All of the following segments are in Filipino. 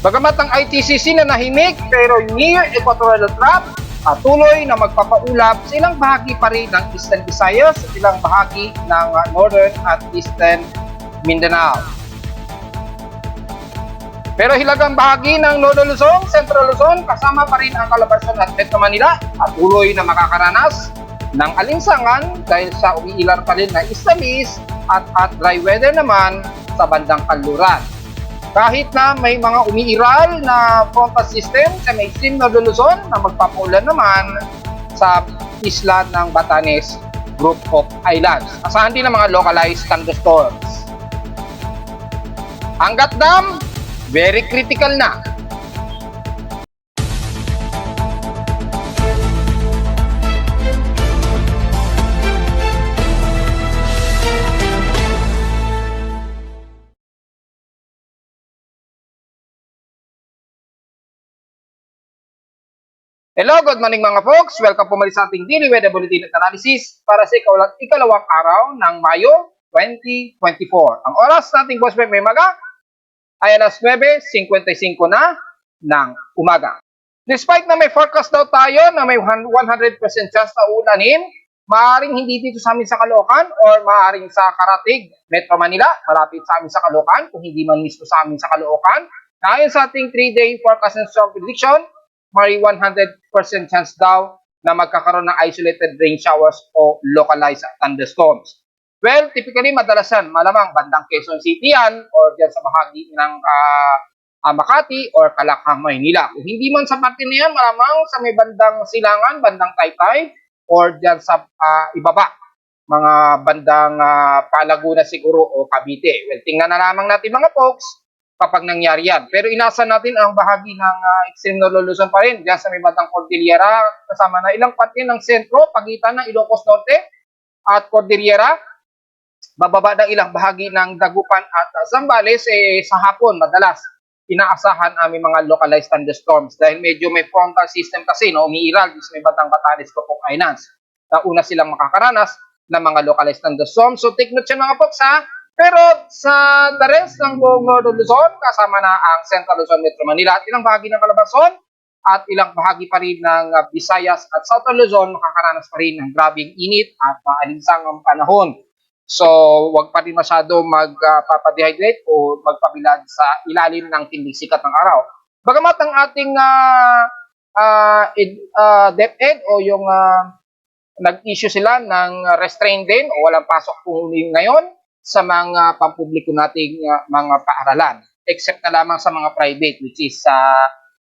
Bagamat ang ITCC na nahimik pero near equatorial trough at tuloy na magpapaulap sa ilang bahagi pa rin ng Eastern Visayas at ilang bahagi ng Northern at Eastern Mindanao. Pero hilagang bahagi ng Northern Luzon, Central Luzon, kasama pa rin ang Calabarzon at Metro Manila at tuloy na makakaranas ng alinsangan dahil sa umiilar pa rin na istamis at dry weather naman sa bandang kanluran. Kahit na may mga umiiral na frontal system sa may extreme Northern Luzon na magpapaulan naman sa isla ng Batanes Group of Islands. Asahan din ng mga localized thunderstorms. Angat Dam, very critical na. Hello, good morning mga folks. Welcome po muli sa ating Daily Weather Bulletin at Analysis para sa ikalawang araw ng Mayo 2024. Ang oras nating boss may maga ay alas 9:55 na ng umaga. Despite na may forecast daw tayo na may 100% chance na ulanin, maaaring hindi dito sa amin sa Caloocan or maaaring sa Karatig, Metro Manila, malapit sa amin sa Caloocan, kung hindi man mismo sa amin sa Caloocan. Ayon sa ating 3-day forecast and storm prediction, may 100% chance daw na magkakaroon ng isolated rain showers o localized thunderstorms. Well, typically madalasan malamang bandang Quezon City yan or dyan sa bahagi ng Makati or Calakhang, Maynila. Kung hindi man sa parte na yan, malamang sa may bandang Silangan, bandang Taytay or dyan sa ibaba, mga bandang Palaguna siguro o Cavite. Well, tingnan na lamang natin mga folks kapag nangyari yan. Pero inasa natin ang bahagi ng extreme Northern Luzon pa rin, diyan sa may bandang Cordillera, kasama na ilang parte ng sentro, pagitan ng Ilocos Norte at Cordillera, bababa ng ilang bahagi ng Dagupan at Zambales, sa hapon, madalas, inaasahan aming mga localized thunderstorms dahil medyo may frontal system kasi, no, umiiral sa may bandang Batanes Group of Islands. Una silang makakaranas ng mga localized thunderstorms. So take note yan mga folks ha. Pero sa the rest ng buong Northern Luzon, kasama na ang Central Luzon, Metro Manila at ilang bahagi ng Calabarzon at ilang bahagi pa rin ng Visayas at Southern Luzon, makakaranas pa rin ng grabing init at maalinsangang panahon. So, wag pa rin masyado magpapadehydrate o magpabilad sa ilalim ng tinding sikat ng araw. Bagamat ang ating DepEd o yung nag-issue sila ng restraint din o walang pasok kung ngayon sa mga pampubliko nating mga paaralan, except na lamang sa mga private, which is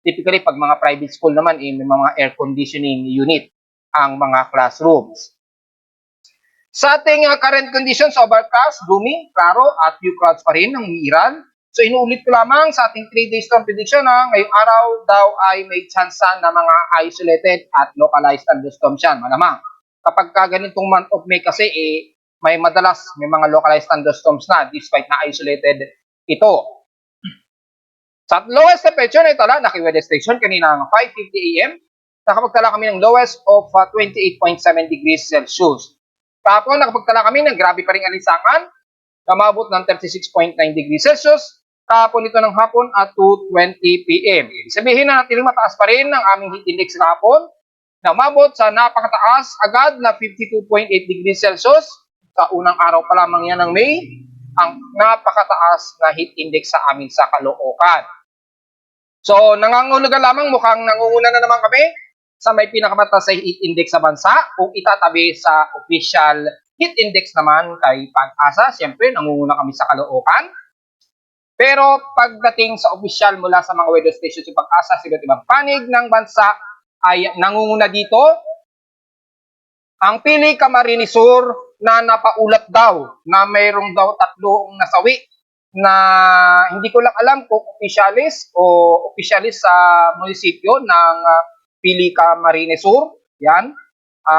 typically pag mga private school naman, may mga air conditioning unit ang mga classrooms. Sa ating current conditions, overcast, gloomy, klaro at few clouds pa rin ng umiiral. So inuulit ko lamang sa ating 3-day storm prediction na ngayong araw daw ay may chance na mga isolated at localized thunderstorms yan, malamang. Kapag ganitong month of May kasi, may madalas may mga localized thunderstorms na despite na isolated ito. Sa lowest temperature na itala, naki-weather station kanina ng 5:50 AM, nakapagtala kami ng lowest of 28.7 degrees Celsius. Tapos nakapagtala kami ng grabe pa ring alinsangan, kamabot ng 36.9 degrees Celsius, kahapon ito ng hapon at 2:20 PM. Sabihin na natin mataas pa rin ang aming heat index kahapon, na umabot sa napakataas agad na 52.8 degrees Celsius. Sa unang araw pa lamang yan ng May, ang napakataas na heat index sa amin sa Caloocan. So, nangangulugan lamang, mukhang nangunguna na naman kami sa may pinakamataas sa heat index sa bansa kung itatabi sa official heat index naman kay Pag-asa. Siyempre, nangunguna kami sa Caloocan. Pero pagdating sa official mula sa mga weather stations sa Pag-asa sa iba't ibang panig ng bansa, ay nangunguna dito ang Pili Camarines Sur na napaulat daw na mayroong daw 3 nasawi na hindi ko lang alam kung officialis sa munisipyo ng Pili Camarines Sur. Yan.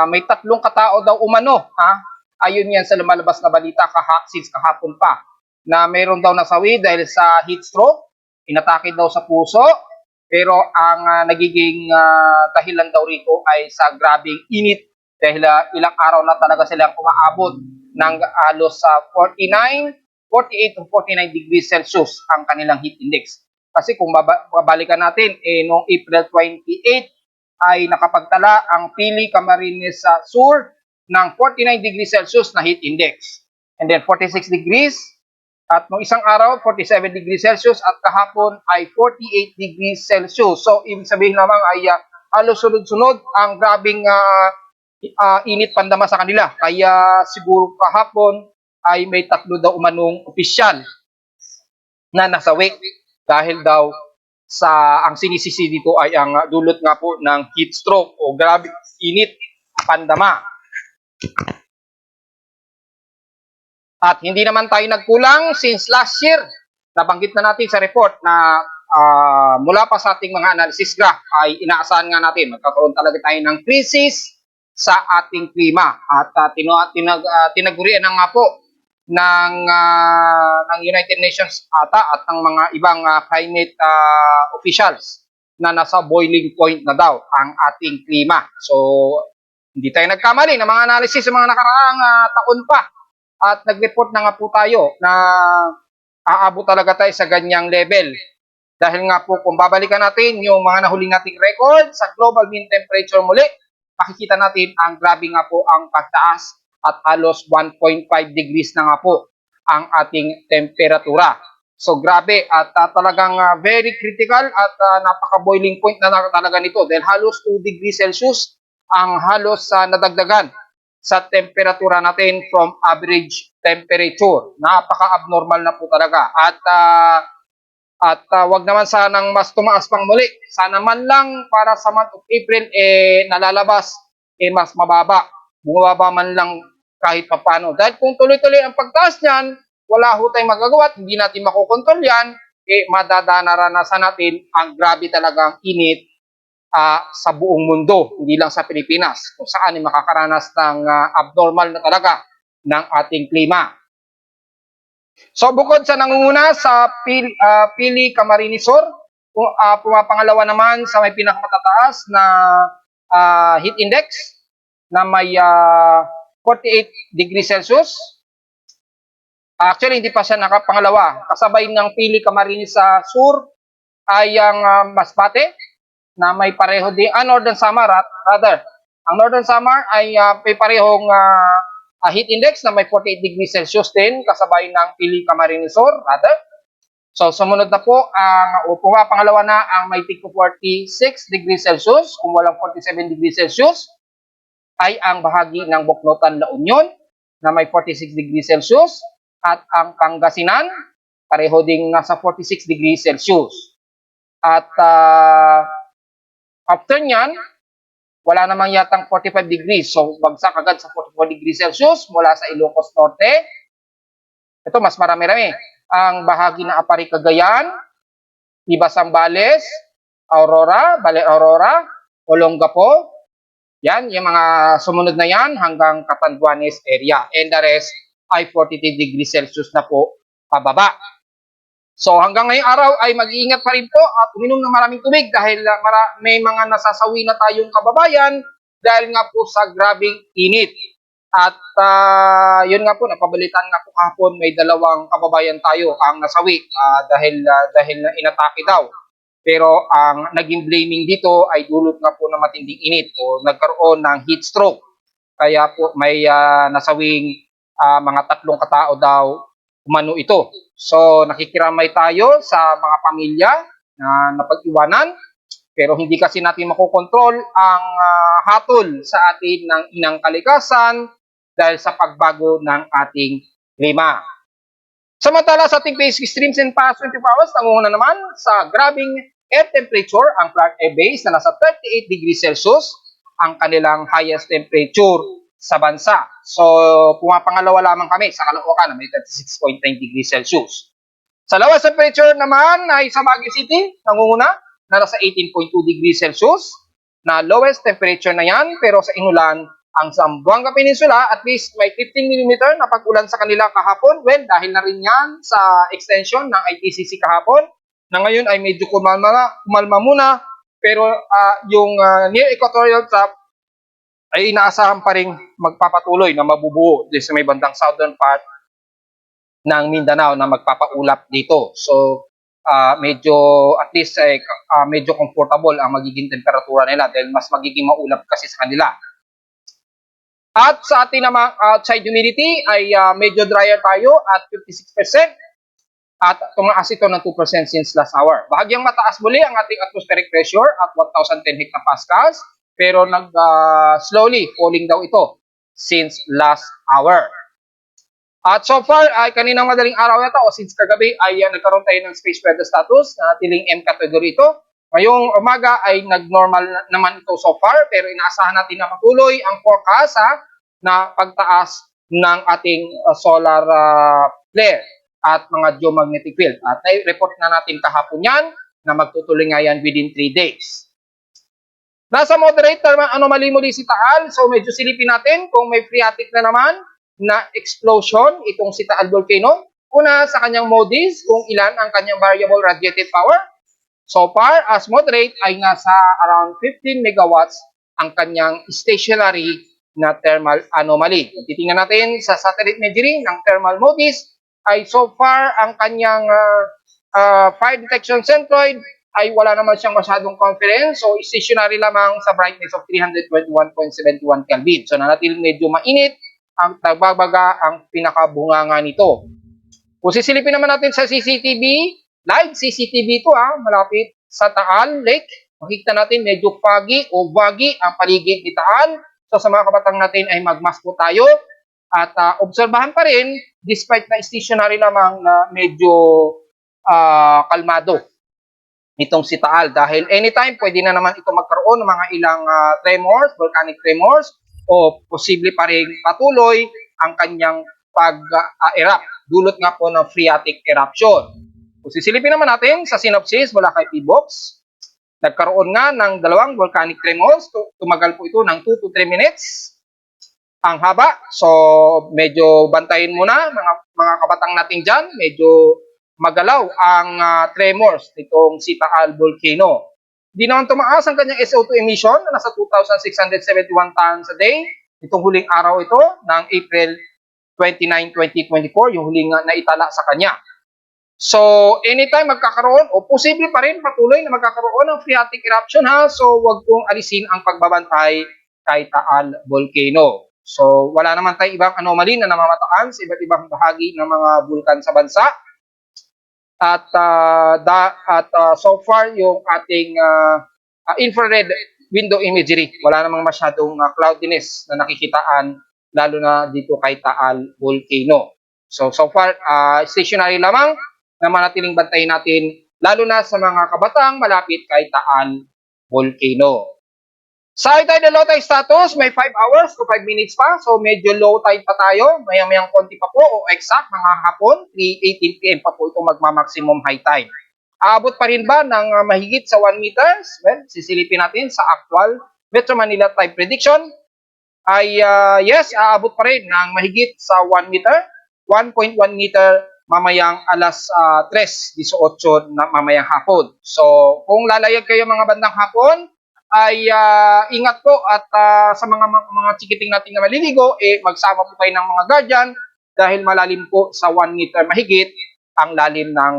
May 3 katao daw umano. Ayun yan sa lumalabas na balita since kahapon pa na mayroong daw nasawi dahil sa heat stroke. Inatake daw sa puso. Pero ang nagiging dahilan daw rito ay sa grabing init dahil ilang araw na talaga silang umaabot ng halos sa 48 to 49 degrees Celsius ang kanilang heat index. Kasi kung babalikan natin, noong April 28 ay nakapagtala ang Pili Camarines Sur ng 49 degrees Celsius na heat index. And then 46 degrees at nung isang araw 47 degrees Celsius at kahapon ay 48 degrees Celsius. So ibig sabihin naman ay halos sunod-sunod ang grabing init pandama sa kanila. Kaya siguro kahapon ay may tatlo daw umanong opisyal na nasawi dahil daw sa ang sinisisi dito ay ang dulot nga po ng heat stroke o grabe init pandama. At hindi naman tayo nagkulang since last year. Nabanggit na natin sa report na mula pa sa ating mga analysis graph ay inaasahan nga natin magkakaroon talaga tayo ng crisis sa ating klima. At tinagurian na nga po ng United Nations ata at ng mga ibang climate officials na nasa boiling point na daw ang ating klima. So, hindi tayo nagkamali ng mga analysis sa mga nakaraang taon pa. At nag-report na nga po tayo na aabot talaga tayo sa ganyang level. Dahil nga po kung babalikan natin yung mga nahuli nating record sa global mean temperature muli, makikita natin ang grabe nga po ang pagtaas at halos 1.5 degrees na nga po ang ating temperatura. So grabe at talagang very critical at napaka-boiling point na talaga nito dahil halos 2 degrees Celsius ang halos nadagdagan sa temperatura natin from average temperature. Napaka-abnormal na po talaga. At wag naman sanang mas tumaas pang muli. Sana man lang para sa month of April nalalabas mas mababa. Bumababa man lang kahit papano. Dahil kung tuloy-tuloy ang pagtaas niyan, wala ho tayong magagawa at hindi natin makokontrol yan, madadaranasan natin ang grabe talagang init sa buong mundo, hindi lang sa Pilipinas, kung saan ay makakaranas ng abnormal na talaga ng ating klima. So bukod sa nangunguna sa Pili Camarines Sur, pumapangalawa naman sa may pinakamataas na heat index na may 48 degrees Celsius. Actually, hindi pa siya nakapangalawa. Kasabay ng Pili Camarines Sur ay ang Masbate, na may pareho din, Northern Samar rather. Ang Northern Samar ay may parehong heat index na may 48 degrees Celsius din, kasabay ng Pili Camarines Sur rather. So sumunod na po, pangalawa na ang may tig 46 degrees Celsius, kung walang 47 degrees Celsius, ay ang bahagi ng Buknotan, La Union, na may 46 degrees Celsius, at ang Pangasinan, pareho ding nasa 46 degrees Celsius. At after nyan, wala namang yatang 45 degrees. So, bagsak agad sa 44 degrees Celsius mula sa Ilocos Norte. Ito, mas marami-rami. Ang bahagi ng Apari, Cagayan, Ibas, Zambales, Aurora, Bale Aurora, Olongapo. Yan, yung mga sumunod na yan hanggang Catanduanes area. And the rest ay 43 degrees Celsius na po pababa. So hanggang ngayong araw ay mag-iingat pa rin po at uminom ng maraming tubig dahil may mga nasasawi na tayong kababayan dahil nga po sa grabing init. At yun nga po, napabalitan nga po kahapon may dalawang kababayan tayo ang nasawi dahil na inatake daw. Pero ang naging blaming dito ay dulot nga po ng matinding init o nagkaroon ng heat stroke. Kaya po may nasawing mga 3 katao daw umano ito. So nakikiramay tayo sa mga pamilya na napag-iwanan, pero hindi kasi natin makokontrol ang hatol sa atin ng inang kalikasan dahil sa pagbago ng ating klima. Samantala sa ating basic streams and past 24 hours, nangunguna naman sa grabing air temperature ang Clark Air Base na nasa 38 degrees Celsius, ang kanilang highest temperature sa bansa. So, pumapangalawa lamang kami sa Caloocan na may 36.9 degrees Celsius. Sa lowest temperature naman ay sa Baguio City, nangunguna na nasa 18.2 degrees Celsius, na lowest temperature na yan, pero sa inulan, ang Zamboanga Peninsula, at least may 15 mm na pag-ulan sa kanila kahapon. Well, dahil na rin yan sa extension ng ITCC kahapon, na ngayon ay medyo kumalma muna, pero yung near equatorial trough ay inaasahan pa rin magpapatuloy na mabubuo sa may bandang southern part ng Mindanao na magpapaulap dito. So, medyo at least medyo comfortable ang magiging temperatura nila dahil mas magiging maulap kasi sa kanila. At sa ating namang outside humidity ay medyo drier tayo at 56%. At tumaas ito ng 2% since last hour. Bahagyang mataas muli ang ating atmospheric pressure at 1,010 hectopascals, pero slowly falling daw ito since last hour. At so far, ay kaninang madaling araw yata o since kagabi ay nagkaroon tayo ng space weather status na tiling M category ito. Ngayong umaga ay nag-normal naman ito so far, pero inaasahan natin na patuloy ang forecast na pagtaas ng ating solar flare at mga geomagnetic field. At report na natin kahapon yan na magtutuloy nga yan within 3 days. Nasa moderate anomaly muli si Taal. So medyo silipin natin kung may phreatic na naman na explosion itong si Taal Volcano. Una sa kanyang MODIS kung ilan ang kanyang variable radiated power. So far as moderate ay nasa around 15 megawatts ang kanyang stationary na thermal anomaly. Kung titingnan natin sa satellite imagery ng thermal MODIS, ay so far ang kanyang fire detection centroid ay wala naman siyang masyadong confidence. So stationary lamang sa brightness of 321.71 Kelvin. So nanatiling medyo mainit ang tagbabaga ang pinakabunganga nito. Kung sisilipin naman natin sa CCTV, live CCTV ito malapit sa Taal Lake. Makikita natin medyo foggy o baggy ang paligid ni Taal. So sa mga kabatang natin ay magmask po tayo. At obserbahan pa rin, despite na stationary lamang na medyo kalmado itong si Taal. Dahil anytime, pwede na naman ito magkaroon ng mga ilang tremors, volcanic tremors, o posible pa rin patuloy ang kanyang pag-erupt. Dulot nga po ng phreatic eruption. Kung sisilipin naman natin sa synopsis mula kay PBOX, nagkaroon nga ng dalawang volcanic tremors. Tumagal po ito ng 2 to 3 minutes. Ang haba, so medyo bantayin muna mga kabatang natin dyan, medyo magalaw ang tremors nitong si Taal Volcano. Di naman tumaas ang kanyang SO2 emission na nasa 2,671 tons a day. Itong huling araw ito ng April 29, 2024, yung huling naitala sa kanya. So anytime magkakaroon o posible pa rin patuloy na magkakaroon ng phreatic eruption so wag pong alisin ang pagbabantay kay Taal Volcano. So, wala naman tayong ibang anomaly na namamataan sa iba't ibang bahagi ng mga bulkan sa bansa. At so far, yung ating infrared window imagery, wala namang masyadong cloudiness na nakikitaan, lalo na dito kay Taal Volcano. So far, stationary lamang na manatiling bantayin natin, lalo na sa mga kabatang malapit kay Taal Volcano. Sa high tide and low tide status, may 5 hours to 5 minutes pa. So medyo low tide pa tayo. Mayang konti pa po o exact mga hapon. 3:18 PM pa po ito magma-maximum high tide. Aabot pa rin ba ng mahigit sa 1 meters? Well, sisilipin natin sa actual Metro Manila tide prediction. Ay yes, aabot pa rin ng mahigit sa 1 meter. 1.1 meter mamayang alas 3:18 na mamayang hapon. So kung lalayag kayo mga bandang hapon, ay ingat po at sa mga chikiting natin na maliligo, magsama po kayo ng mga guardian dahil malalim po sa 1 meter mahigit ang lalim ng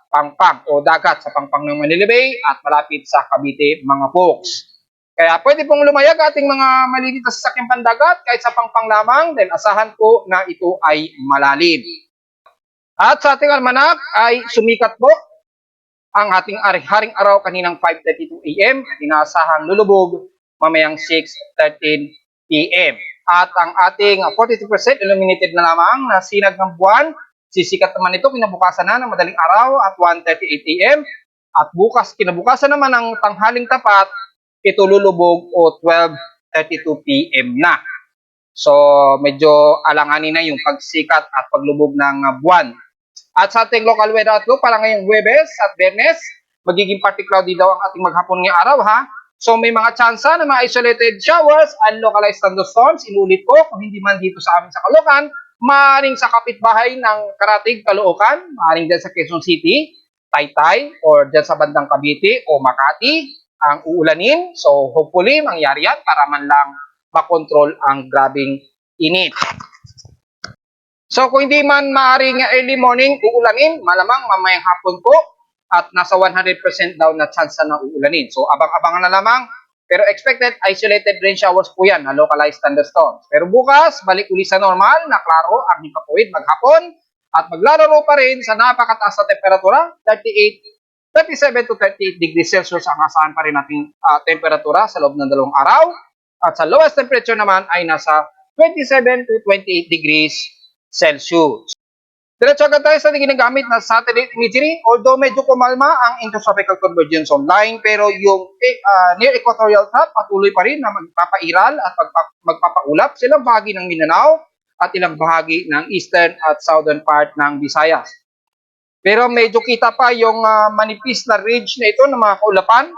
Pangpang o dagat sa Pangpang ng Manila Bay at malapit sa Cavite mga folks. Kaya pwede pong lumayag ating mga maliliit na sasakyang pandagat kahit sa Pangpang lamang dahil asahan po na ito ay malalim. At sa ating almanak ay sumikat po ang ating haring araw kaninang 5:32 AM at inaasahang lulubog mamayang 6:13 PM. At ang ating 42% illuminated na lamang na sinag ng buwan, sisikat naman ito kinabukasan na ng madaling araw at 1:38 AM. At kinabukasan naman ng tanghaling tapat, ito lulubog o 12:32 PM na. So medyo alanganin na yung pagsikat at paglubog ng buwan. At sa ating local weather outlook, para ngayong Huwebes at Biyernes, magiging partly cloudy daw ang ating maghapon ngayong araw So may mga tsansa na mga isolated showers and localized thunderstorms. Inulit ko, kung hindi man dito sa amin sa Caloocan, maaaring sa kapitbahay ng Karatig, Caloocan, maaaring dyan sa Quezon City, Taytay, or dyan sa bandang Cavite o Makati, ang uulanin. So hopefully mangyari yan para man lang makontrol ang grabing init. So kung hindi man maaaring early morning uulanin, malamang mamayang hapon po at nasa 100% daw na chance na uulanin. So abang-abangan na lamang, pero expected isolated rain showers po yan na localized thunderstorms. Pero bukas, balik uli sa normal na klaro ang himpapawid maghapon at maglalaro pa rin sa napakataas na temperatura, 37 to 38 degrees Celsius ang asahan pa rin nating temperatura sa loob ng 2 araw. At sa lowest temperature naman ay nasa 27 to 28 degrees Celsius. Diretso agad tayo sa ginagamit na satellite imagery. Although medyo kumalma ang intertropical convergence zone line, pero yung near equatorial trough patuloy pa rin na magpapairal at magpapaulap silang bahagi ng Mindanao at ilang bahagi ng eastern at southern part ng Visayas. Pero medyo kita pa yung manipis na ridge na ito ng mga kaulapan.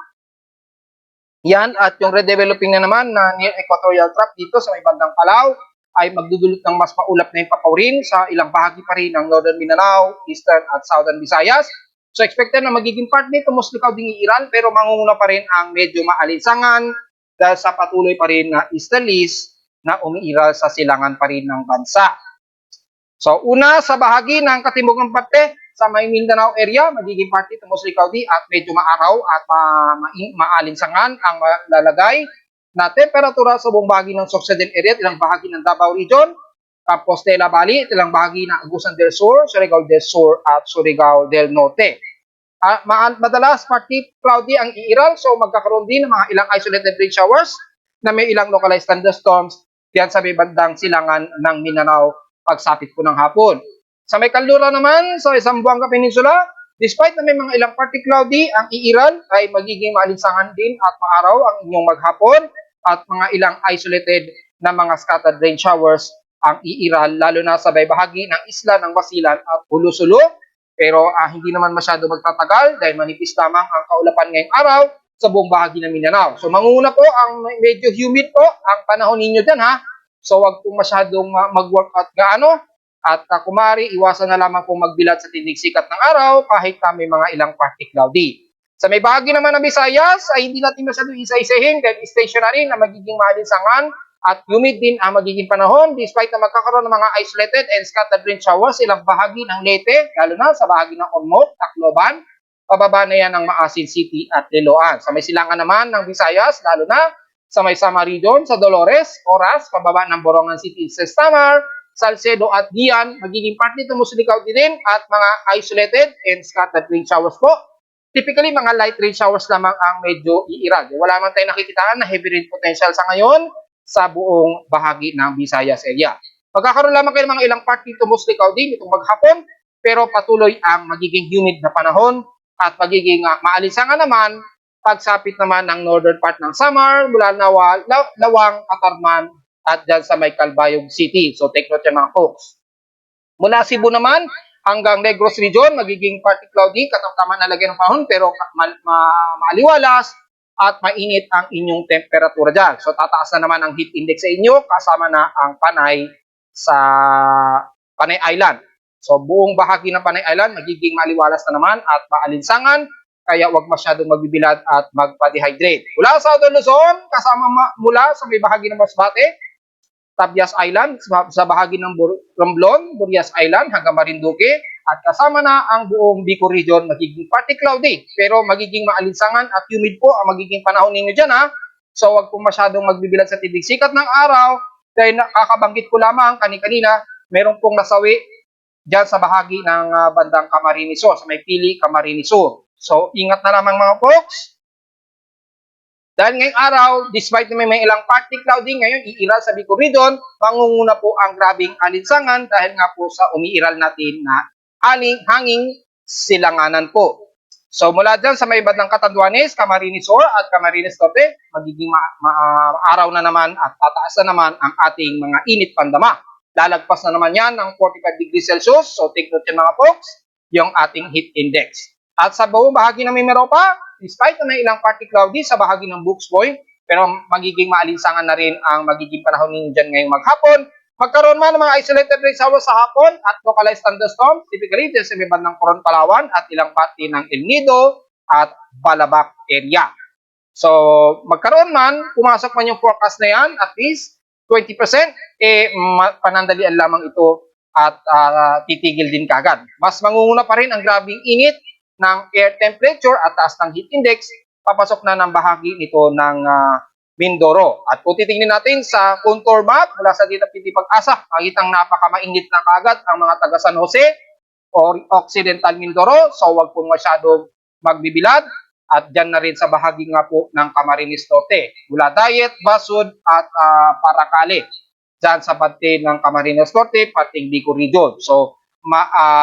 Yan, at yung redeveloping na naman na near equatorial trough dito sa may bandang Palau ay magdudulot ng mas maulap na yung papawrin sa ilang bahagi pa rin ng Northern Mindanao, Eastern at Southern Visayas. So expected na magiging part nito, mostly ding iiral, pero mangunguna pa rin ang medyo maalinsangan dahil sa patuloy pa rin na easterlies na umiiral sa silangan pa rin ng bansa. So una sa bahagi ng katimugang parte sa may Mindanao area, magiging part nito mostly cloudy at medyo maaraw at maalinsangan ang lalagay na temperatura sa buong bahagi ng Sorsogon area at ilang bahagi ng Davao Region, Compostela Valley at ilang bahagi ng Agusan del Sur, Surigao del Sur at Surigao del Norte. Madalas partly cloudy ang iiral, so magkakaroon din ng mga ilang isolated rain showers na may ilang localized thunderstorms diyan sa may bandang silangan ng Mindanao pagsapit po ng hapon. Sa may kanlura naman, sa Zamboanga Peninsula, despite na may mga ilang partly cloudy, ang iiral ay magiging maalinsangan din at maaraw ang inyong maghapon at mga ilang isolated na mga scattered rain showers ang iiral, lalo na sa bahagi ng isla ng Basilan at Hulusulo. Pero hindi naman masyado magtatagal dahil manipis lamang ang kaulapan ngayong araw sa buong bahagi ng Mindanao. So manguna po ang medyo humid po ang panahon ninyo dyan ha. So wag pong masyadong mag-workout gaano. At kumari, iwasan na lamang pong magbilad sa tindig sikat ng araw kahit may mga ilang partly cloudy. Sa may bahagi naman ng Visayas ay hindi natin masyadong isa-isahin dahil stationary na magiging maalinsangan at humid din ang magiging panahon despite na magkakaroon ng mga isolated and scattered rain showers ilang bahagi ng Leyte, lalo na sa bahagi ng Ormoc, Tacloban, pababa na yan ng Maasin City at Liloan. Sa may silangan naman ng Visayas, lalo na sa may Samar Region, sa Dolores, Oras, pababa ng Borongan City, sa Samar, Salcedo at Dian, magiging part nito mostly cloudy din at mga isolated and scattered rain showers po. Typically, mga light rain showers lamang ang medyo iiral. Wala man tayo nakikitaan na heavy rain potential sa ngayon sa buong bahagi ng Visayas area. Magkakaroon lamang kayo ng mga ilang part dito mostly cloudy nitong maghapon, pero patuloy ang magiging humid na panahon at magiging maalinsangan naman pagsapit naman ng northern part ng Samar, mula Lawang, Katarman, at dyan sa may Calbayog City. So take note yan mga folks. Mula Cebu naman hanggang Negros Region, magiging partly cloudy, katamtaman na lagay ng panahon, pero maaliwalas at mainit ang inyong temperatura dyan. So tataas na naman ang heat index sa inyo, kasama na ang Panay sa Panay Island. So buong bahagi ng Panay Island, magiging maaliwalas na naman at maalinsangan, kaya wag masyadong magbibilad at magpa-dehydrate. Mula sa Southern Luzon, kasama mula sa may bahagi ng Masbate, Tabias Island, sa bahagi ng Romblon, Burias Island hanggang Marinduque, at kasama na ang buong Bicol Region, magiging partly cloudy, pero magiging maalinsangan at humid po ang magiging panahon ninyo dyan ha. So wag pong masyadong magbibilad sa tindig sikat ng araw, dahil nakakabanggit ko lamang kanina, meron pong nasawi dyan sa bahagi ng bandang Camarines Sur, sa may Pili, Camarines Sur. So ingat na lamang mga folks. Dahil ngayong araw, despite na may ilang partly cloudy, ngayon iiral sa Bicol Region, mangunguna po ang grabing alinsangan dahil nga po sa umiiral natin na hanging silanganan po. So mula dyan sa may bandang Catanduanes, Camarines Sur at Camarines Norte, magiging araw na naman at tataas na naman ang ating mga init pandama. Lalagpas na naman yan ng 45 degrees Celsius, so take note yan mga folks, yung ating heat index. At sa buong bahagi ng Mimaropa, despite na may ilang partly cloudy sa bahagi ng Books Point, pero magiging maalinsangan na rin ang magiging panahon ninyo dyan ngayong maghapon. Magkaroon man ng mga isolated rain showers sa hapon at localized thunderstorms, typically dyan sa may bandang Coron, Palawan at ilang parte ng El Nido at Balabac area. So, magkaroon man, pumasok man yung forecast na yan, at least 20%, panandalian lamang ito at titigil din kagad. Mas mangunguna pa rin ang grabing init ng air temperature at taas ng heat index, papasok na ng bahagi nito ng Mindoro. At kung titingnan natin sa contour map mula sa Dita PT Pag-asa, makikitang napakamainit na kagad ang mga taga San Jose o Occidental Mindoro. So wag pong masyadong magbibilad. At dyan na rin sa bahagi nga po ng Camarines Norte. Mula Dayet, Basud at Paracale. Dyan sa parte ng Camarines Norte, pating Bico Region. So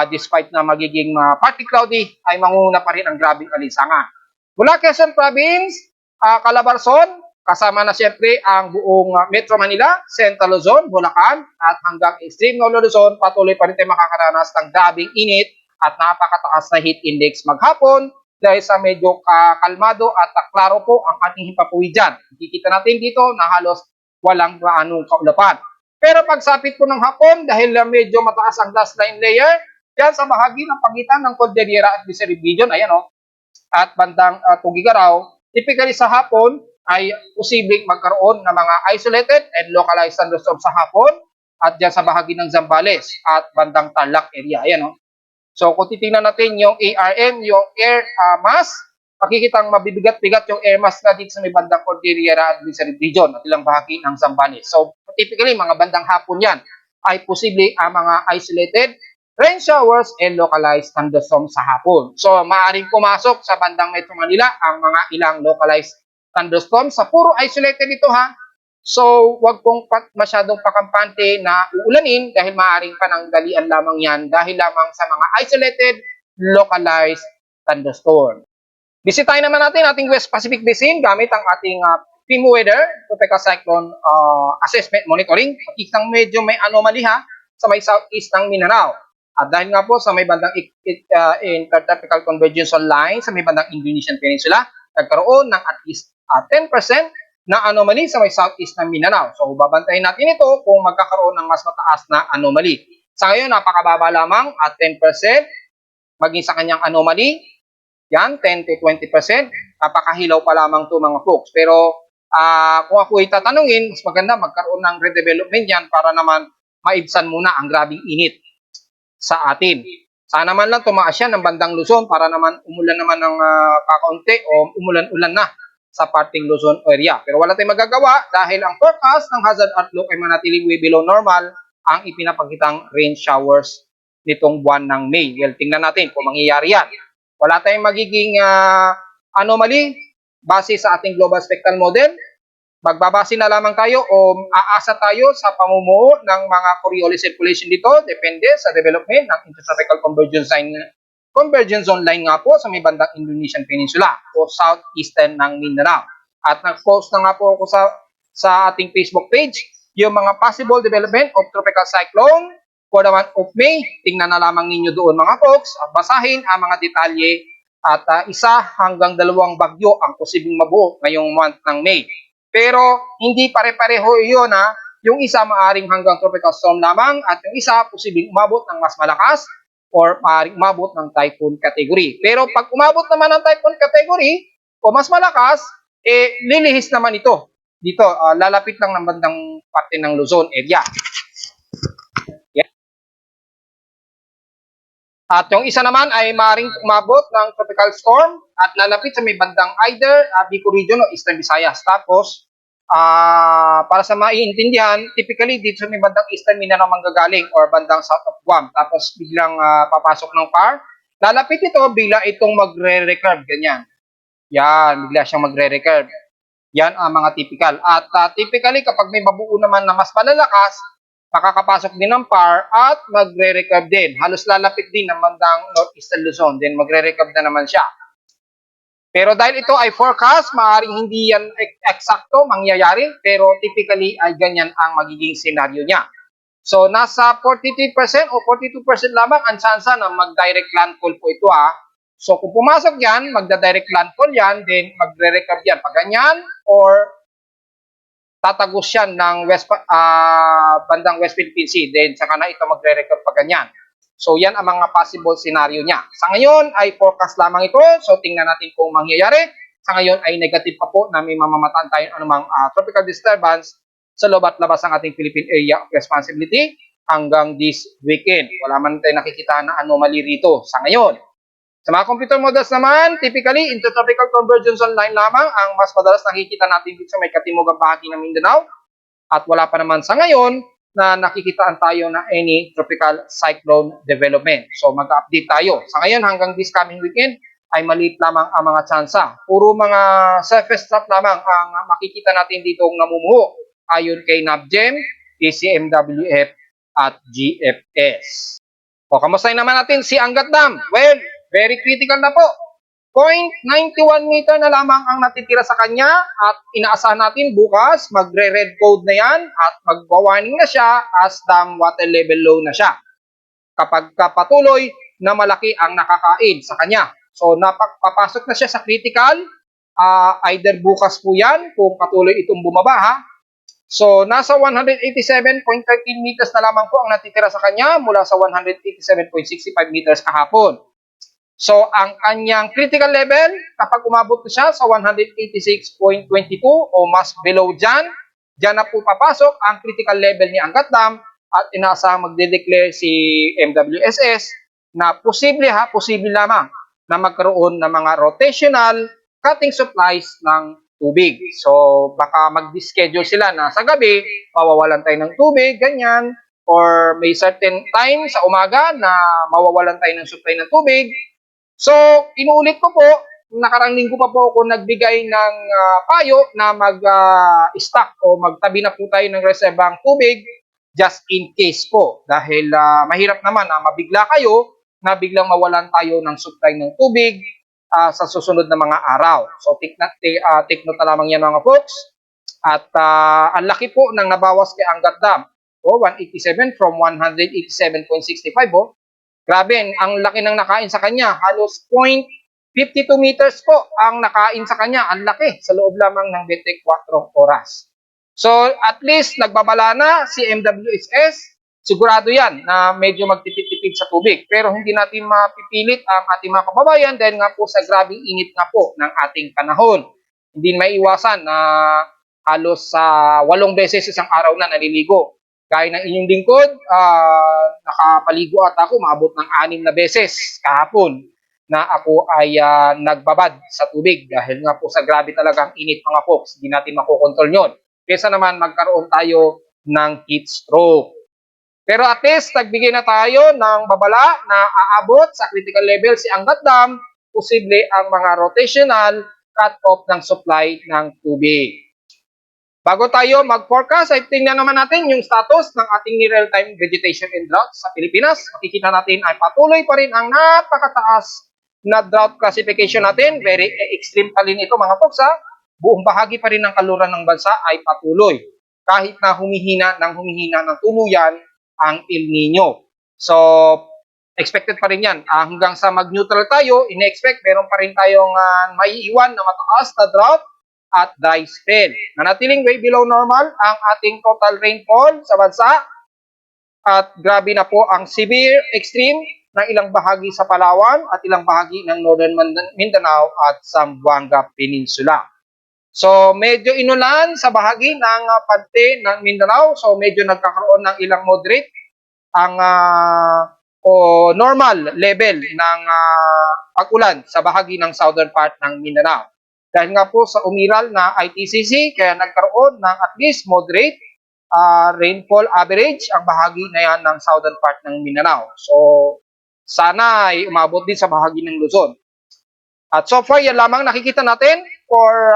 despite na magiging partly cloudy, ay mangunguna pa rin ang grabing alinsangan. Mula Quezon Province, Calabarzon, kasama na siyempre ang buong Metro Manila, Central Luzon, Bulacan, at hanggang Extreme Northern Luzon, patuloy pa rin tayo makakaranas ng grabing init at napakataas na heat index maghapon dahil sa medyo kalmado at klaro po ang ating himpapuwi dyan. Kikita natin dito na halos walang gaanong kaulapan. Pero pagsapit po ng hapon, dahil medyo mataas ang dust line layer, dyan sa bahagi ng pagitan ng Cordillera at Visayas Region, ayan at bandang Tugigaraw, typically sa hapon ay posibleng magkaroon ng mga isolated and localized thunderstorms sa hapon at dyan sa bahagi ng Zambales at bandang Tarlac area. Ayan So kung titingnan natin yung ARM, yung air mass, makikitang mabibigat-bigat yung air mass na dito sa may bandang Cordillera at Visayas Region at ilang bahagi ng Zambales. So typically mga bandang hapon yan ay posible ang mga isolated rain showers and localized thunderstorms sa hapon. So maaaring pumasok sa bandang Metro Manila ang mga ilang localized thunderstorms sa puro isolated ito So, wag pong masyadong pakampante na uulanin dahil maaaring pananggalian lamang yan dahil lamang sa mga isolated, localized thunderstorm. Bisitahin naman natin ating West Pacific Basin gamit ang ating FEM Weather Tropical Cyclone Assessment Monitoring. Makikitang medyo may anomaly sa may southeast ng Mindanao. At dahil nga po sa may bandang Intertropical Convergence Line sa may bandang Indonesian Peninsula, nagkaroon ng at least 10% na anomaly sa may southeast ng Mindanao. So, babantayin natin ito kung magkakaroon ng mas mataas na anomaly. Sa ngayon, napakababa lamang at 10%, maging sa kanyang anomaly, yan, 10 to 20%, napakahilaw pa lamang to mga folks. Pero, kung ako itatanungin, mas maganda magkaroon ng redevelopment yan para naman maibsan muna ang grabing init sa atin. Sana naman lang tumaas yan ng bandang Luzon para naman umulan naman ng kakaunti o umulan-ulan na sa parting Luzon area. Pero wala tayong magagawa dahil ang forecast ng hazard outlook ay manatiling way below normal ang ipinapakitang rain showers nitong buwan ng May. Well, tingnan natin kung mangyayari yan. Wala tayong magiging anomaly base sa ating global spectral model. Magbabase na lamang tayo o aasa tayo sa pamumuo ng mga Coriolis circulation dito depende sa development ng Intertropical Convergence Zone line nga po sa may bandang Indonesian Peninsula o southeastern ng Mindanao. At nag-post na nga po ako sa ating Facebook page yung mga possible development of tropical cyclone for the month of May. Tingnan na lamang ninyo doon mga folks at basahin ang mga detalye at 1 hanggang 2 bagyo ang posibleng mabuo ngayong month ng May. Pero hindi pare-pareho yun Yung isa maaring hanggang tropical storm lamang at yung isa posibleng umabot ng mas malakas or maaaring umabot ng typhoon category. Pero pag umabot naman ng typhoon category o mas malakas, lilihis naman ito. Dito, lalapit lang ng bandang parte ng Luzon area. Yeah. At yung isa naman ay maaaring umabot ng tropical storm at lalapit sa may bandang either Bico Region o Eastern Visayas. Tapos, para sa maiintindihan, typically dito sa may bandang Eastern Mindanao manggagaling or bandang South of Guam. Tapos biglang papasok ng car. Lalapit ito, bigla itong magre-recurve. Ganyan. Yan, bigla siyang magre-recurve. Yan ang mga typical. At typically, kapag may mabuo naman na mas malalakas, makakapasok din ng PAR at magre-recurve din. Halos lalapit din ng bandang Northeastern Luzon. Then magre-recurve na naman siya. Pero dahil ito ay forecast, maaaring hindi yan eksakto mangyayari, pero typically ay ganyan ang magiging senaryo niya. So, nasa 43% o 42% lamang ang tsansa na mag-direct landfall po ito So, kung pumasok yan, magda-direct landfall yan, then magre-recover yan pag ganyan, or tatagos yan ng bandang West Philippine Sea, then saka na ito magre-recover pag ganyan. So, yan ang mga possible scenario niya. Sa ngayon ay forecast lamang ito. So, tingnan natin kung mangyayari. Sa ngayon ay negative pa po na may mamamataan tayo anumang tropical disturbance sa loob at labas ng ating Philippine Area of Responsibility hanggang this weekend. Wala man tayo nakikita na anomaly rito sa ngayon. Sa mga computer models naman, typically, intertropical convergence line lamang ang mas madalas nakikita natin dito sa may katimugang bahagi ng Mindanao. At wala pa naman sa ngayon na nakikitaan tayo na any tropical cyclone development. So mag-update tayo. Sa ngayon, hanggang this coming weekend, ay maliit lamang ang mga tsansa. Puro mga surface trough lamang ang makikita natin dito namumuho ayon kay NABGEM, PCMWF at GFS. O, kamusta naman natin si Angat Dam? Well, very critical na po. 0.91 meter na lamang ang natitira sa kanya at inaasahan natin bukas magre-red code na yan at magwa-warning na siya as dam water level low na siya. Kapag patuloy na malaki ang nakakain sa kanya. So, papasok na siya sa critical. Either bukas po yan kung patuloy itong bumaba ha. So, nasa 187.13 meters na lamang po ang natitira sa kanya mula sa 187.65 meters kahapon. So, ang kanyang critical level, kapag umabot na siya sa 186.22 o mas below dyan, dyan na po papasok ang critical level ni Angat Dam at inaasahang magde-declare si MWSS na posible lamang na magkaroon ng mga rotational cutting supplies ng tubig. So, baka mag-schedule sila na sa gabi, mawawalan tayo ng tubig, ganyan, or may certain time sa umaga na mawawalan tayo ng supply ng tubig. So, inuulit ko po, nakarang linggo pa po ako nagbigay ng payo na mag-stock o magtabi na po tayo ng reserbang tubig just in case po. Dahil mahirap naman na mabigla kayo na biglang mawalan tayo ng supply ng tubig sa susunod na mga araw. So, take note na lamang yan mga folks. At ang laki po ng nabawas kay Angat Dam. 187 from 187.65 Grabe, ang laki ng nakain sa kanya. Halos 0.52 meters po ang nakain sa kanya. Ang laki sa loob lamang ng 24 oras. So, at least nagbabala na si MWSS. Sigurado yan na medyo magtipid-tipid sa tubig. Pero hindi natin mapipilit ang ating mga kababayan dahil nga po sa grabing init nga po ng ating panahon. Hindi maiiwasan na halos sa 8 beses isang araw na naliligo. Gaya ng inyong lingkod, nakapaligo at ako maabot ng 6 na beses kahapon na ako ay nagbabad sa tubig dahil nga po sa grabe talagang init mga folks. Hindi natin makokontrol yon. Kesa naman magkaroon tayo ng heat stroke. Pero at least nagbigay na tayo ng babala na aabot sa critical level si Angat Dam, posible ang mga rotational cut-off ng supply ng tubig. Bago tayo mag-forecast, ay tingnan naman natin yung status ng ating real-time vegetation and drought sa Pilipinas. Makikita natin ay patuloy pa rin ang napakataas na drought classification natin. Very extreme pa rin ito mga folks ha. Buong bahagi pa rin ng kaluran ng bansa ay patuloy. Kahit na humihina ng tuluyan ang El Nino. So, expected pa rin yan. Hanggang sa mag-neutral tayo, ine-expect meron pa rin tayong maiiwan na mataas na drought at dry spell. Nanatiling way below normal ang ating total rainfall sa bansa at grabe na po ang severe extreme ng ilang bahagi sa Palawan at ilang bahagi ng Northern Mindanao at Zamboanga Peninsula. So medyo inulan sa bahagi ng pante ng Mindanao, so medyo nagkakaroon ng ilang moderate ang normal level ng pag-ulan sa bahagi ng southern part ng Mindanao. Dahil nga po sa umiral na ITCC, kaya nagkaroon ng at least moderate rainfall average ang bahagi na yan ng southern part ng Mindanao. So, sana ay umabot din sa bahagi ng Luzon. At so far, yan lamang nakikita natin for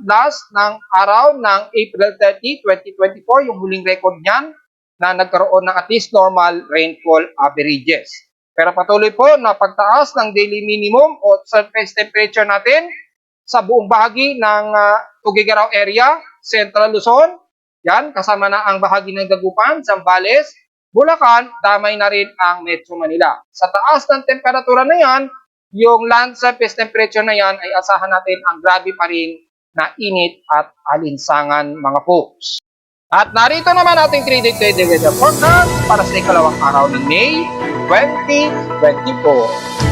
last ng araw ng April 30, 2024, yung huling record niyan na nagkaroon ng at least normal rainfall averages. Pero patuloy po na pagtaas ng daily minimum o surface temperature natin sa buong bahagi ng Tuguegarao area, Central Luzon, yan, kasama na ang bahagi ng Dagupan, Zambales, Bulacan, damay na rin ang Metro Manila. Sa taas ng temperatura na yan, yung land surface temperature na yan ay asahan natin ang grabe pa rin na init at alinsangan mga folks. At narito naman ating 3-day weather forecast para sa ikalawang araw ng May 2024.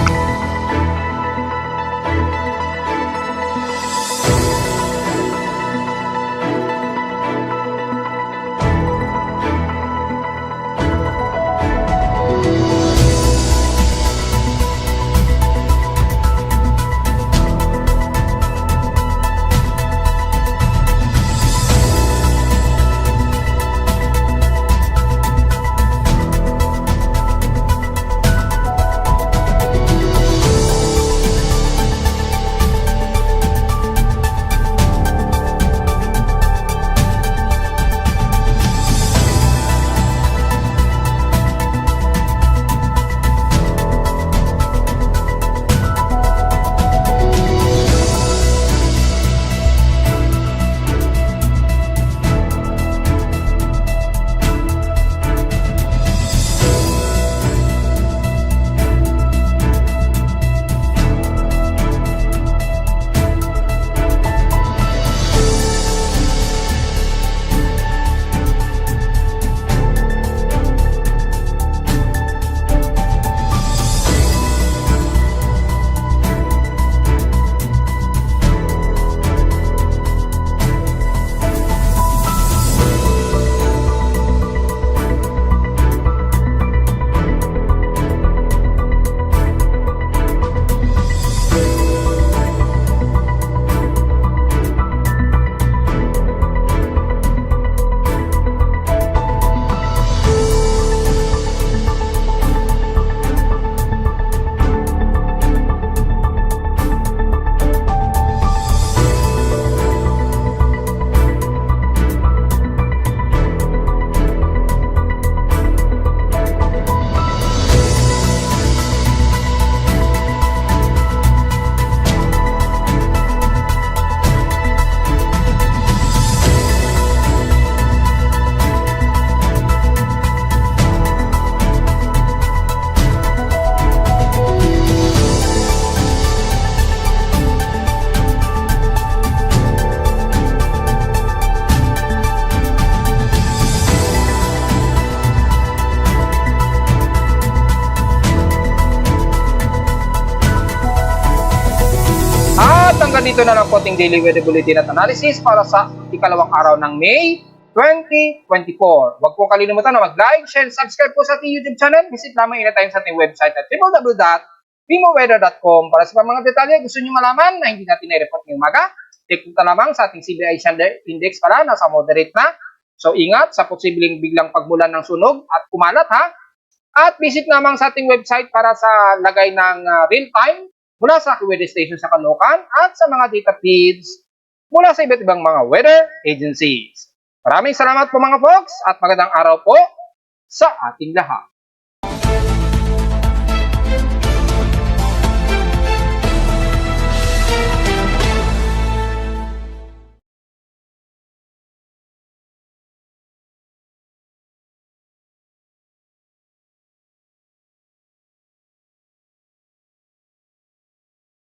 hanggang dito na lang po ating daily weather bulletin at analysis para sa ikalawang araw ng May 2024. Huwag po kalimutan na mag-like, share, subscribe po sa ating YouTube channel. Visit lamang anytime sa ating website at www.vimoweather.com. Para sa mga detalye gusto nyo malaman na hindi natin na-report ngayong umaga, take punta lamang sa ating CBI Index para nasa moderate na. So ingat sa posibleng biglang pagbulan ng sunog at kumalat ha. At visit lamang sa ating website para sa lagay ng real time mula sa weather station sa Caloocan at sa mga data feeds mula sa iba't ibang mga weather agencies. Maraming salamat po mga folks at magandang araw po sa ating lahat.